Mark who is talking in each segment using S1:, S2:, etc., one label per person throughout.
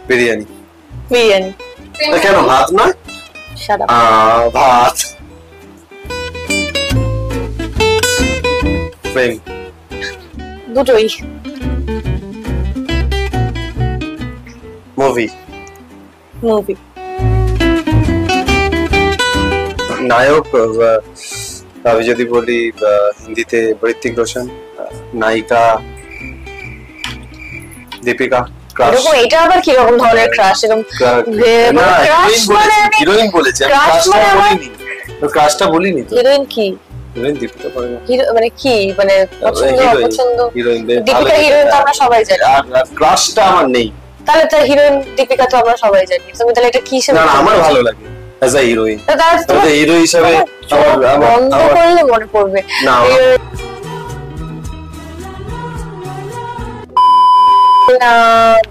S1: বিরিয়ানি।
S2: বিরিয়ানি
S1: কেন ভাত নয়?
S2: Shut up.
S1: ভাত। প্রেম।
S2: দুটোই।
S1: মুভি।
S2: মুভি।
S1: নায়ক আমি যদি বলি হিন্দিতে ঋত্বিক রোশন, নায়িকা দীপিকা।
S2: এরকম এটা আবার কি রকম ধরনের ক্রাশ? এরকম
S1: হিরোইন বলেছি, ক্রাশটা বলিনি তো।
S2: হিরোইন কি?
S1: হিরোইন দীপিকা পাড়ুকোন।
S2: মানে কি মানে পছন্দ অপছন্দ?
S1: হিরোইন
S2: দীপিকা হিরোইন তো আমরা সবাই জানি,
S1: আর ক্রাশটা আমার নেই।
S2: তাহলে তো হিরোইন দীপিকা তো আমরা সবাই জানি, তুমি তাহলে এটা কি হিসেবে?
S1: না আমার ভালো লাগে অ্যাজ আ হিরোইন, তাহলে হিরো হিসেবে
S2: বন্ধ করলে মনে পড়বে
S1: না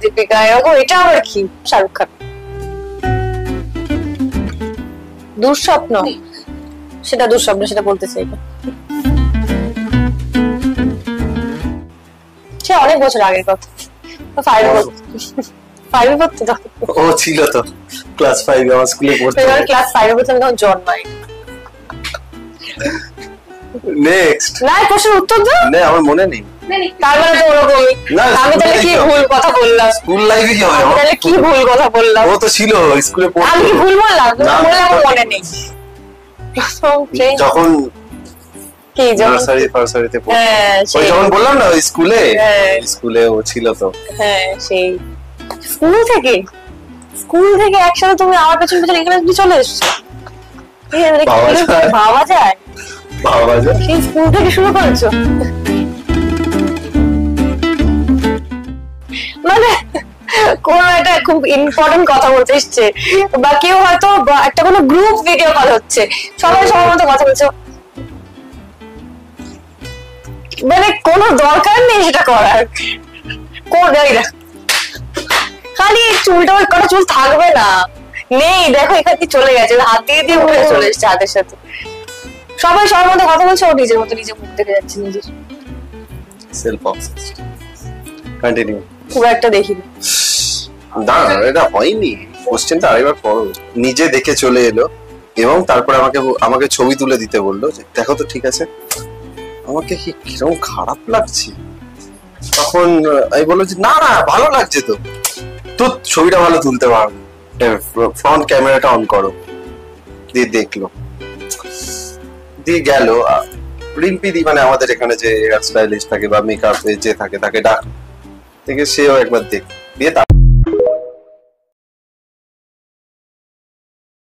S2: দীপিকা এরকম। এটা আবার কি? শাহরুখ খান। দুঃস্বপ্ন, সেটা দুঃস্বপ্ন, সেটা বলতে চাই না। সে অনেক বছর আগের কথা, 5 পড়তো তখন।
S1: ও ছিল তো ক্লাস 5 আমার স্কুলে পড়তো।
S2: ক্লাস 5 পড়তো তখন জন্মাই।
S1: নেক্সট
S2: না প্রশ্নের উত্তর দাও।
S1: না আমার মনে নেই।
S2: তার মানে তো ওরকমই। আমি তাহলে কি ভুল কথা বললাম?
S1: স্কুল লাইফে কি হয়?
S2: তাহলে কি ভুল কথা বললাম?
S1: ও তো ছিল স্কুলে পড়তো।
S2: আমি কি ভুল বললাম? বললাম আমার মনে নেই।
S1: যখন
S2: কি
S1: নার্সারি ফার্সারিতে পড়তো, ওই যখন বললাম না ওই স্কুলে ও ছিল তো।
S2: হ্যাঁ সেই স্কুল থেকে একসাথে তুমি আমার পেছন পেছন এখানে চলে এসেছো। ভাবা যায় সেই স্কুল থেকে শুরু করেছো? মানে কোন একটা খুব ইম্পর্টেন্ট কথা বলতে এসছে, বা কেউ হয়তো একটা কোনো গ্রুপ ভিডিও কল হচ্ছে, সবাই সবার মতো কথা বলছে, মানে কোনো দরকার নেই সেটা করার। খালি চুলটা ওই কটা চুল থাকবে না, নেই দেখো এখান থেকে চলে গেছে, হাত দিয়ে উঠে চলে এসছে হাতের সাথে। সবাই সবার মতো কথা বলছে, ও নিজের মতো নিজে মুখ দেখে যাচ্ছে নিজের।
S1: Self obsessed. কন্টিনিউ।
S2: খুব একটা দেখিনি।
S1: না এটা হয়নি, কোশ্চেনটা আরেকবার পড়ো। নিজে দেখে চলে এলো এবং তারপরে আমাকে ছবি তুলে দিতে বললো, দেখো তো ঠিক আছে, আমাকে কি কিরকম খারাপ লাগছে। তখন আমি বললো যে না ভালো লাগছে তো, তো ছবিটা ভালো তুলতে পারবে, ফ্রন্ট ক্যামেরাটা অন করো। দিয়ে দেখলো, দিয়ে গেল। রিম্পি দি মানে আমাদের এখানে যে হেয়ার স্টাইলিস্ট থাকে বা মেকআপ যে থাকে তাকে ডাক থেকে, সেও একবার দিয়ে